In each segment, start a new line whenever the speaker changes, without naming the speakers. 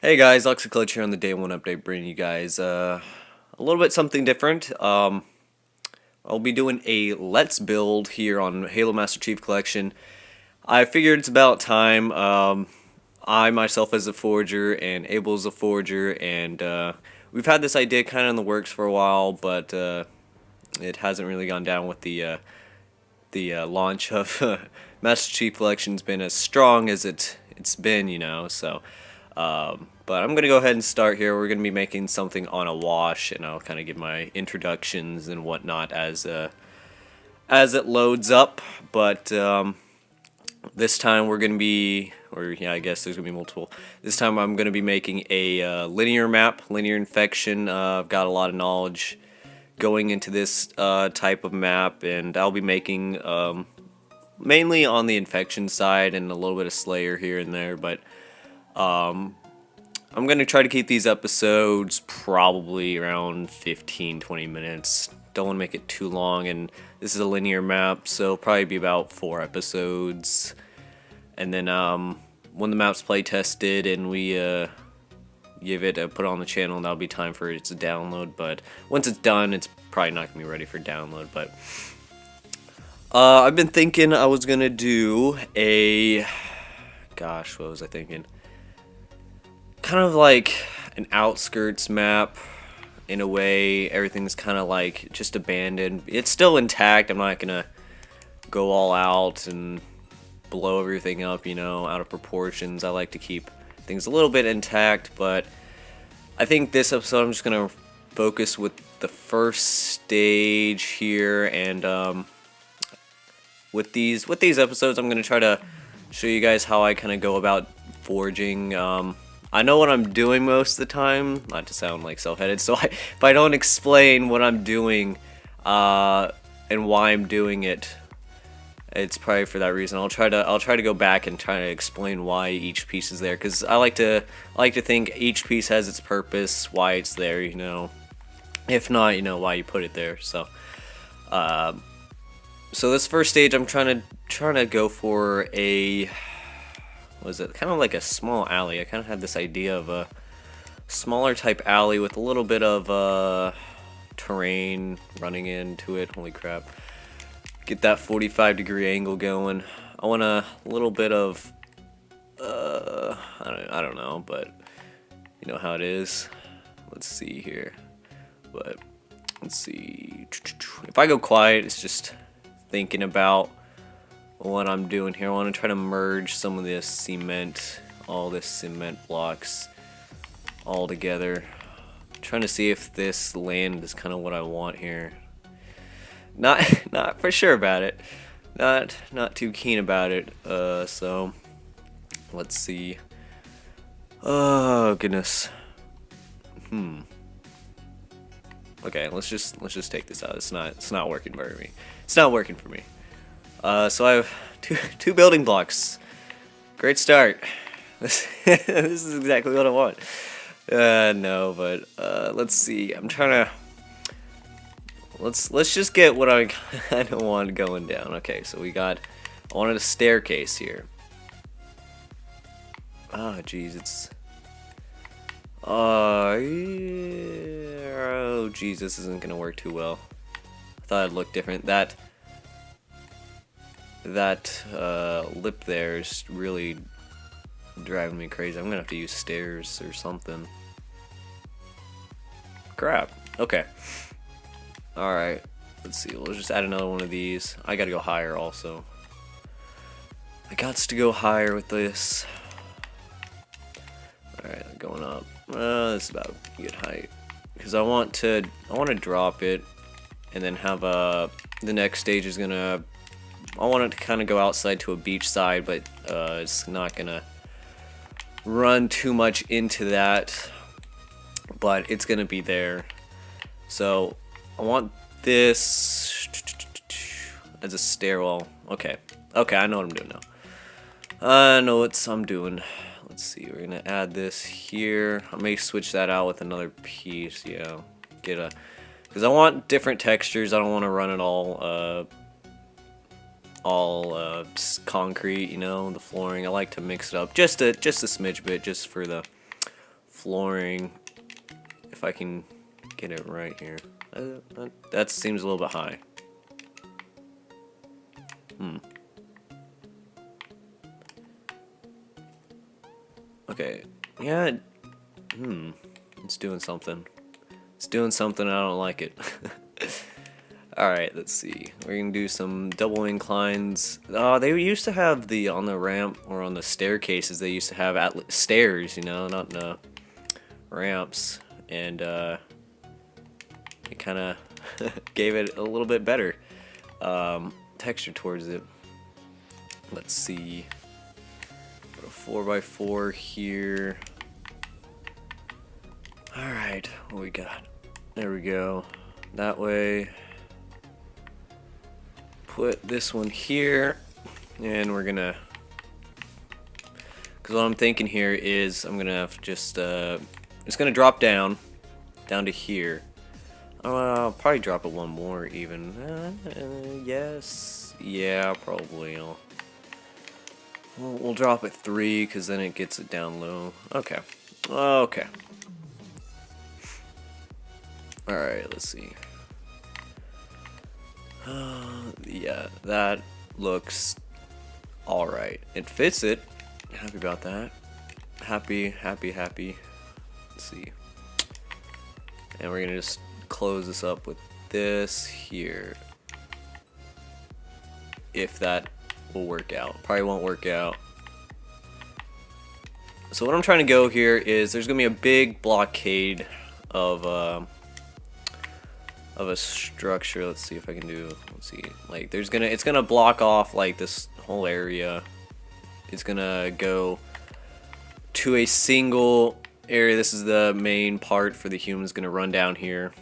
Hey guys, Auxi Klutch here on the Day One Update, bringing you guys a little bit something different. I'll be doing a Let's Build here on Halo Master Chief Collection. I figured it's about time. I myself as a forger and Abel as a forger, and we've had this idea kind of in the works for a while, but it hasn't really gone down with the launch of Master Chief Collection's been as strong as it's been, so. But I'm going to go ahead and start here. We're going to be making something on a wash, and I'll kind of give my introductions and whatnot as it loads up. But this time we're going to be, I guess there's going to be multiple. This time I'm going to be making a linear map, linear infection. I've got a lot of knowledge going into this type of map, and I'll be making mainly on the infection side and a little bit of Slayer here and there, but I'm going to try to keep these episodes probably around 15-20 minutes. Don't want to make it too long, and this is a linear map, so it'll probably be about 4 episodes. And then when the map's play tested and we give it put it on the channel, that'll be time for it to download. But once it's done, it's probably not going to be ready for download. But I've been thinking I was going to do a... Gosh, what was I thinking? Kind of like an outskirts map in a way. Everything's kind of like just abandoned. It's still intact. I'm not gonna go all out and blow everything up, out of proportions. I like to keep things a little bit intact, but I think this episode I'm just gonna focus with the first stage here, and with these episodes I'm gonna try to show you guys how I kind of go about forging. I know what I'm doing most of the time, not to sound like self-headed, so if I don't explain what I'm doing and why I'm doing it, it's probably for that reason. I'll try to go back and try to explain why each piece is there, because I like to think each piece has its purpose, why it's there, If not, why you put it there. So so this first stage, I'm trying to go for a... was it kind of like a small alley? I kind of had this idea of a smaller type alley with a little bit of terrain running into it. Holy crap. Get that 45-degree angle going. I want a little bit of I don't know, but you know how it is. Let's see here. But let's see. If I go quiet, it's just thinking about what I'm doing here. I want to try to merge some of this cement, all this cement blocks all together. Trying to see if this land is kind of what I want here. Not for sure about it. Not too keen about it. So let's see. Oh goodness. Okay, let's just take this out. It's not working for me. It's not working for me. So I have two building blocks. Great start. This is exactly what I want. No, but let's see. I'm trying to let's just get what I kind of want going down. Okay, so I wanted a staircase here. Oh, geez, it's oh, geez, this isn't gonna work too well. I thought it'd look different. That lip there is really driving me crazy. I'm gonna have to use stairs or something. Crap. Okay. Alright. Let's see. We'll just add another one of these. I gotta go higher also. I gots to go higher with this. Alright, going up. This is about a good height. Because I want to drop it and then have the next stage is gonna... I want it to kind of go outside to a beach side, but it's not gonna run too much into that, but it's gonna be there. So I want this as a stairwell. Okay, I know what I'm doing now. I know what I'm doing. Let's see, we're gonna add this here. I may switch that out with another piece. Yeah, because I want different textures. I don't want to run it all concrete, the flooring. I like to mix it up just a smidge bit, just for the flooring, if I can get it right here. That seems a little bit high. Okay, yeah, it's doing something. It's doing something, I don't like it. Alright, let's see. We're gonna do some double inclines. They used to have on the ramp or on the staircases, they used to have stairs, you know, not ramps. And it kind of gave it a little bit better texture towards it. Let's see. Put a 4x4 here. Alright, what we got? There we go. That way. Put this one here, and we're gonna, because what I'm thinking here is I'm gonna have just it's gonna drop down to here. I'll probably drop it one more even. Yes, yeah, probably. We'll drop it 3 because then it gets it down low. Okay, okay. All right, let's see. Yeah, that looks alright. It fits it. Happy about that. Happy. Let's see. And we're gonna just close this up with this here. If that will work out. Probably won't work out. So what I'm trying to go here is there's gonna be a big blockade of a structure. Let's see if I can do, let's see, like it's gonna block off like this whole area. It's gonna go to a single area. This is the main part for the humans, gonna run down here,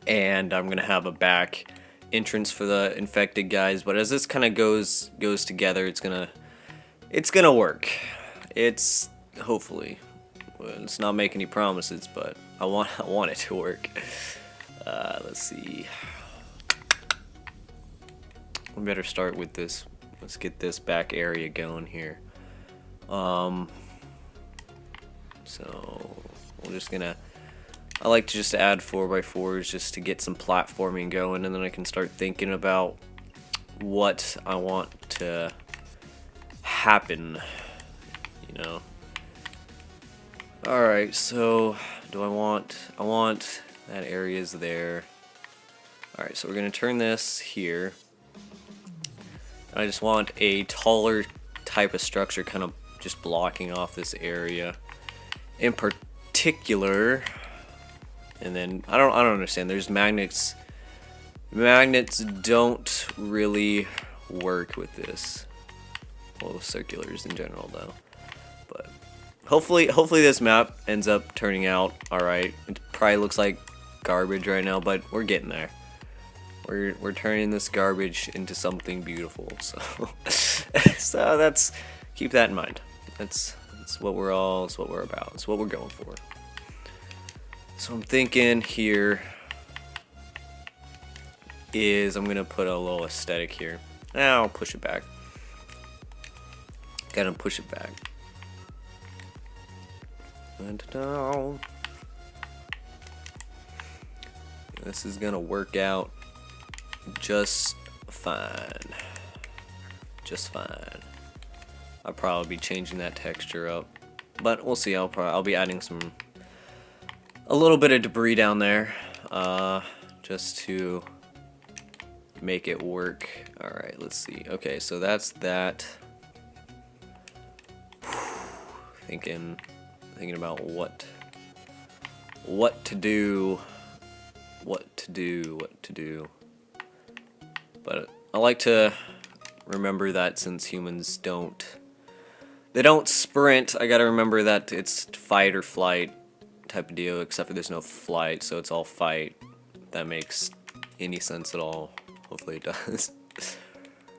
and I'm gonna have a back entrance for the infected guys. But as this kind of goes together, it's gonna work. It's hopefully, let's not make any promises, but I want it to work. Let's see. We better start with this. Let's get this back area going here. So we're just gonna. I like to just add 4x4s just to get some platforming going, and then I can start thinking about what I want to happen. You know. All right. So I want that area's there. Alright, so we're going to turn this here. I just want a taller type of structure kind of just blocking off this area in particular. And then I don't understand. There's magnets. Magnets don't really work with this. Well, circulars in general though. But hopefully this map ends up turning out alright. It probably looks like garbage right now, but we're getting there. We're turning this garbage into something beautiful. So so that's, keep that in mind. That's what we're about. It's what we're going for. So I'm thinking here is I'm gonna put a little aesthetic here. Now I'll push it back. Gotta push it back. And down. This is gonna work out just fine. Just fine. I'll probably be changing that texture up, but we'll see. I'll be adding a little bit of debris down there, just to make it work. All right, let's see. Okay, so that's that. Thinking about what to do. But I like to remember that since humans don't sprint, I gotta remember that it's fight or flight type of deal, except for there's no flight, so it's all fight. If that makes any sense at all. Hopefully it does.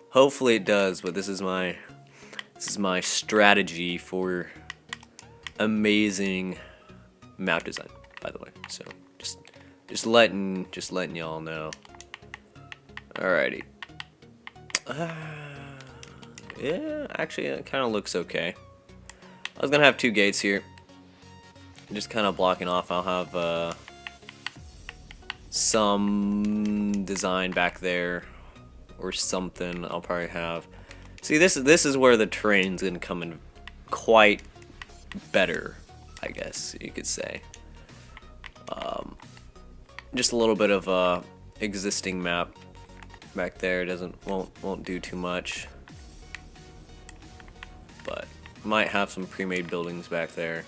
Hopefully it does, but this is my strategy for amazing map design, by the way. So just letting y'all know. Alrighty. Yeah, actually it kind of looks okay. I was gonna have 2 gates here. just kind of blocking off. I'll have some design back there or something. I'll probably have. See, this is where the terrain's gonna come in quite better, I guess you could say. Just a little bit of existing map back there won't do too much, but might have some pre-made buildings back there.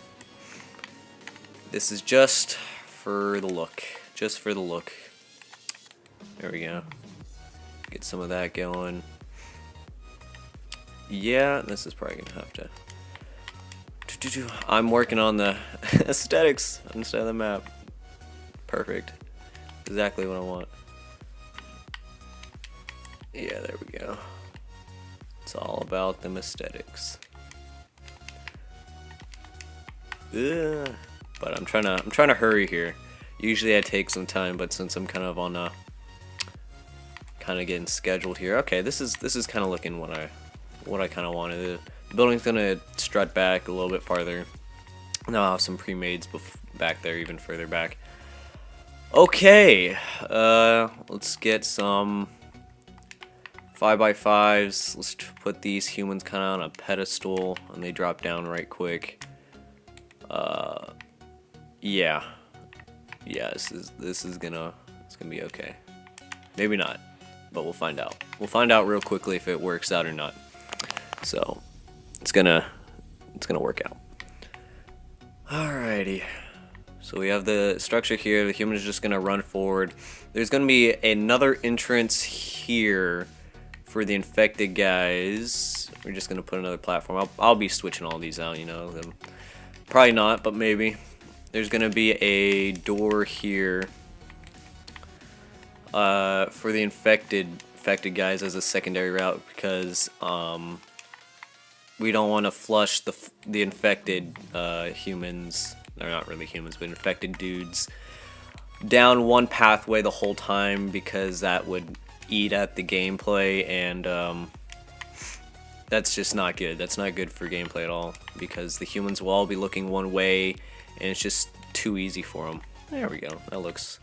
This is just for the look, just for the look. There we go. Get some of that going. Yeah, this is probably gonna have to. I'm working on the aesthetics instead of the map. Perfect. Exactly what I want. Yeah, there we go. It's all about them aesthetics. Ugh. But I'm trying to hurry here. Usually I take some time, but since I'm kind of on a getting scheduled here. Okay, this is kind of looking what I kind of wanted. The building's gonna strut back a little bit farther. And I'll have some pre-mades back there, even further back. Okay, let's get some 5x5s. Let's put these humans kind of on a pedestal, and they drop down right quick. Yeah, this is gonna be okay. Maybe not, but we'll find out. We'll find out real quickly if it works out or not. So it's gonna work out. Alrighty. So we have the structure here. The human is just gonna run forward. There's gonna be another entrance here for the infected guys. We're just gonna put another platform. I'll be switching all these out, you know. Probably not, but maybe. There's gonna be a door here for the infected guys as a secondary route, because we don't want to flush the infected humans. They're not really humans, but infected dudes down one pathway the whole time, because that would eat at the gameplay, and that's just not good. That's not good for gameplay at all, because the humans will all be looking one way, and it's just too easy for them. There we go. That looks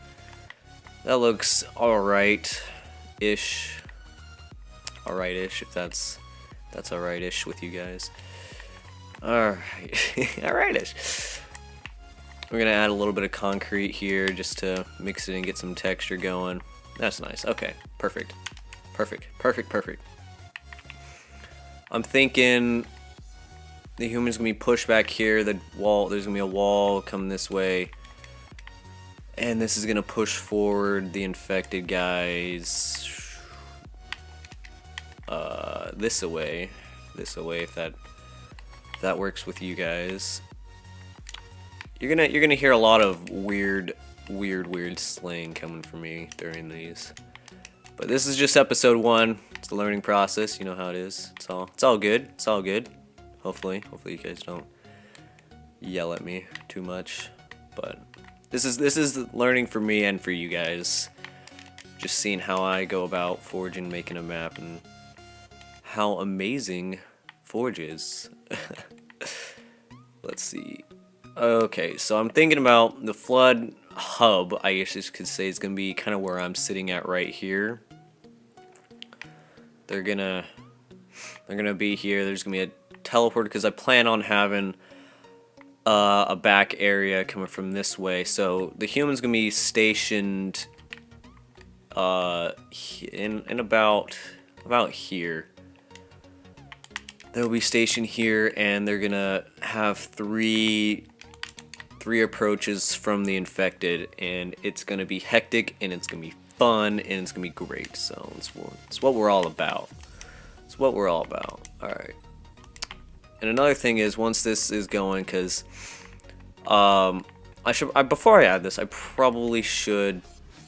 alright-ish. Alright-ish, if that's alright-ish with you guys. Alright. Alright-ish. We're gonna add a little bit of concrete here just to mix it and get some texture going. That's nice. Okay, perfect. Perfect. Perfect. Perfect. I'm thinking the human's gonna be pushed back here. The wall, there's gonna be a wall coming this way, and this is gonna push forward the infected guys this away, if that works with you guys. You're gonna hear a lot of weird slang coming from me during these, but this is just episode 1. It's a learning process. You know how it is. It's all good. It's all good. Hopefully you guys don't yell at me too much. But this is learning for me and for you guys. Just seeing how I go about forging, making a map, and how amazing Forge is. Let's see. Okay, so I'm thinking about the flood hub, I guess you could say, is gonna be kind of where I'm sitting at right here. They're gonna be here. There's gonna be a teleport, because I plan on having a back area coming from this way. So the human's gonna be stationed in about here. They'll be stationed here, and they're gonna have three approaches from the infected, and it's gonna be hectic, and it's gonna be fun, and it's gonna be great. So it's what we're all about. It's what we're all about. All right. And another thing is, once this is going, because before I add this, I probably should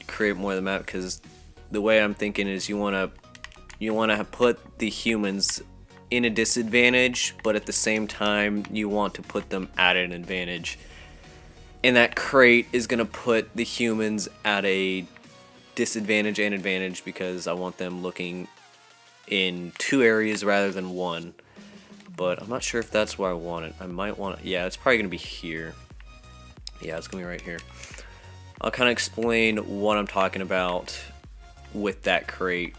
create more of the map, because the way I'm thinking is you wanna put the humans in a disadvantage, but at the same time you want to put them at an advantage. And that crate is gonna put the humans at a disadvantage and advantage, because I want them looking in 2 areas rather than 1. But I'm not sure if that's where I want it. I might want it. Yeah, it's probably gonna be here. Yeah, it's gonna be right here. I'll kind of explain what I'm talking about with that crate,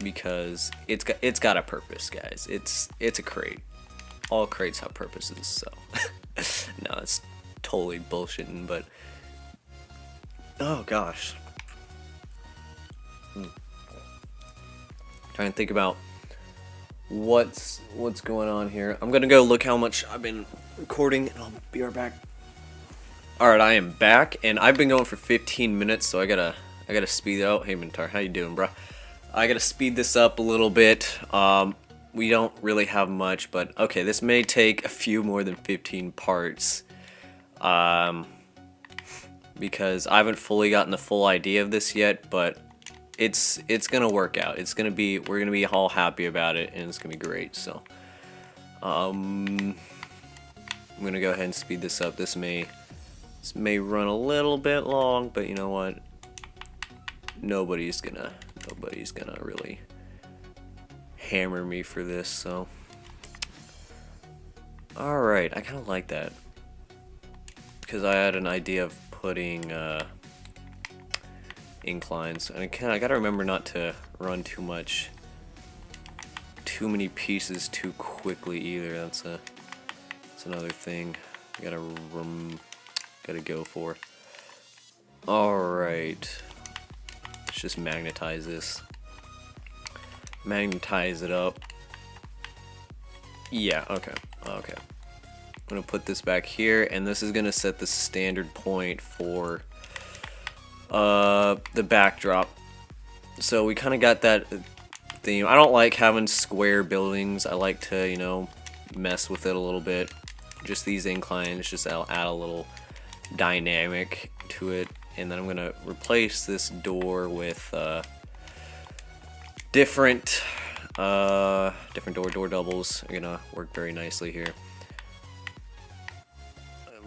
because it's got a purpose, guys. It's a crate. All crates have purposes, so no, it's totally bullshitting, but oh gosh. Trying to think about what's going on here. I'm gonna go look how much I've been recording, and I'll be right back. Alright, I am back, and I've been going for 15 minutes, so I gotta speed it up. Hey Mintar, how you doing, bro? I gotta speed this up a little bit. We don't really have much, but okay, this may take a few more than 15 parts. Because I haven't fully gotten the full idea of this yet, but it's gonna work out. We're gonna be all happy about it, and it's gonna be great. So, I'm gonna go ahead and speed this up. This may run a little bit long, but you know what? Nobody's gonna really hammer me for this. So, all right, I kind of like that because I had an idea of putting inclines, and I gotta remember not to run too many pieces too quickly either. That's another thing I gotta go for. Alright, let's just magnetize this. Magnetize it up. Yeah, okay. I'm gonna put this back here, and this is gonna set the standard point for the backdrop. So we kind of got that theme. I don't like having square buildings. I like to, you know, mess with it a little bit. Just these inclines, just I'll add a little dynamic to it. And then I'm gonna replace this door with different door doubles. Are gonna work very nicely here.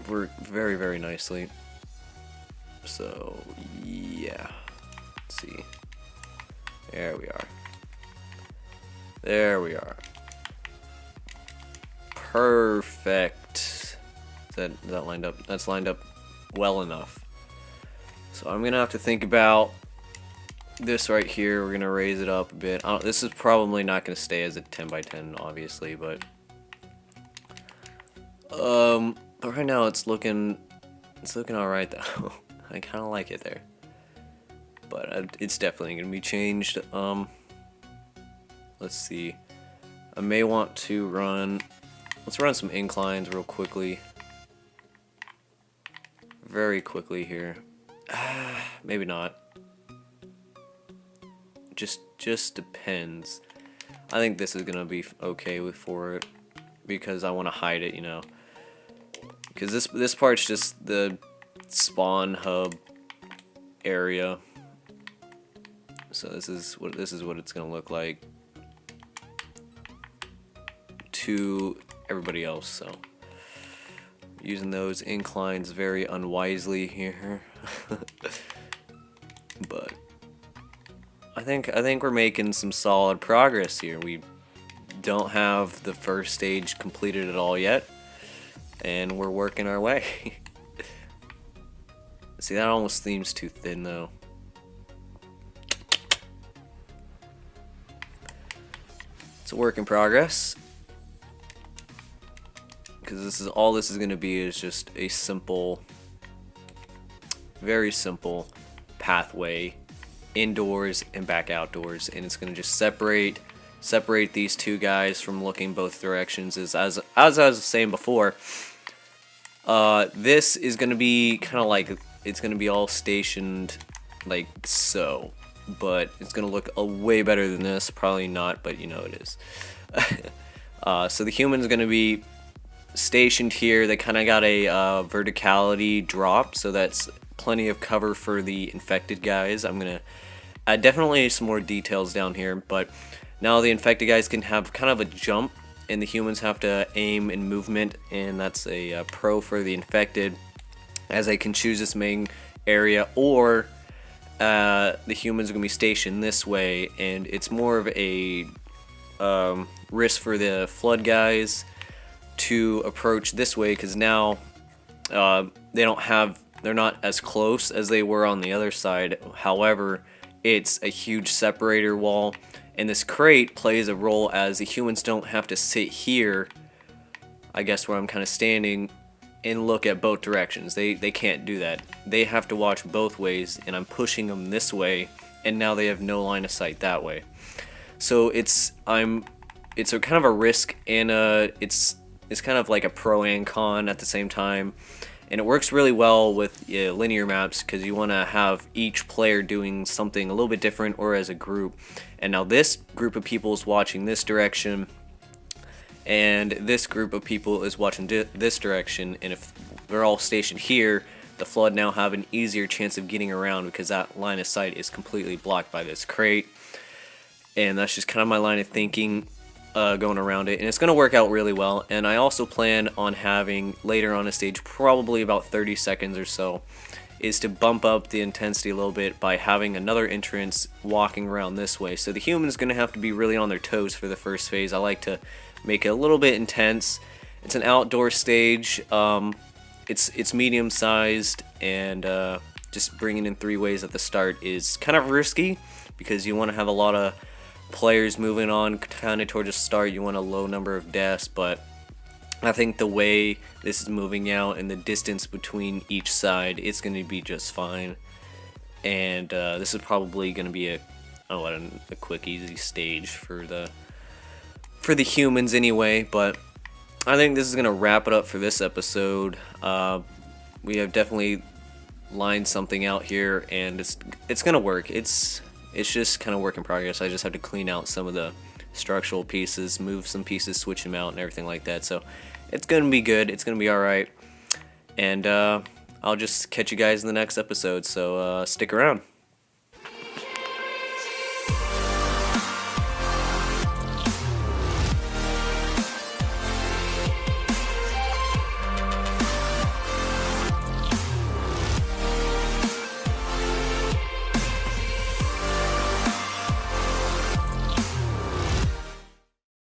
Work very, very nicely. So yeah, let's see. There we are. There we are. Perfect. Is that lined up? That's lined up well enough. So I'm gonna have to think about this right here. We're gonna raise it up a bit. This is probably not gonna stay as a 10 by 10, obviously, but right now it's looking all right though. I kind of like it there, but it's definitely gonna be changed. Let's see. I may want to let's run some inclines real quickly. Very quickly here. Maybe not. Just depends. I think this is gonna be okay for it because I want to hide it, you know. Because this part's just the spawn hub area. So this is what it's gonna look like to everybody else. So using those inclines very unwisely here. But I think we're making some solid progress here. We don't have the first stage completed at all yet, and we're working our way. See, that almost seems too thin though. It's a work in progress, because this is going to be is just a simple, very simple pathway indoors and back outdoors, and it's going to just separate these two guys from looking both directions. As I was saying before, this is going to be kind of like, it's going to be all stationed like so, but it's going to look way better than this. Probably not, but you know it is. So the human's going to be stationed here. They kind of got a verticality drop, so that's plenty of cover for the infected guys. I'm gonna add definitely some more details down here, but now the infected guys can have kind of a jump, and the humans have to aim in movement, and that's a pro for the infected, as they can choose this main area, or the humans are gonna be stationed this way, and it's more of a risk for the flood guys to approach this way, because now they're not as close as they were on the other side. However, it's a huge separator wall, and this crate plays a role as the humans don't have to sit here, I guess where I'm kind of standing, and look at both directions. They can't do that. They have to watch both ways, and I'm pushing them this way, and now they have no line of sight that way. So it's a kind of a risk, and it's kind of like a pro and con at the same time. And it works really well with linear maps because you want to have each player doing something a little bit different or as a group. And now this group of people is watching this direction, and this group of people is watching this direction. And if they're all stationed here, the Flood now have an easier chance of getting around because that line of sight is completely blocked by this crate. And that's just kind of my line of thinking going around it, and it's going to work out really well. And I also plan on having later on a stage, probably about 30 seconds or so, is to bump up the intensity a little bit by having another entrance walking around this way. So the human's going to have to be really on their toes for the first phase. I like to make it a little bit intense. It's an outdoor stage. It's medium sized, and just bringing in 3 ways at the start is kind of risky because you want to have a lot of players moving on kind of towards the start. You want a low number of deaths, but I think the way this is moving out and the distance between each side, it's going to be just fine. And this is probably going to be a quick, easy stage for the humans anyway. But I think this is going to wrap it up for this episode. We have definitely lined something out here, and it's going to work. It's just kind of work in progress. I just have to clean out some of the structural pieces, move some pieces, switch them out, and everything like that. So it's going to be good. It's going to be alright. And I'll just catch you guys in the next episode. So stick around.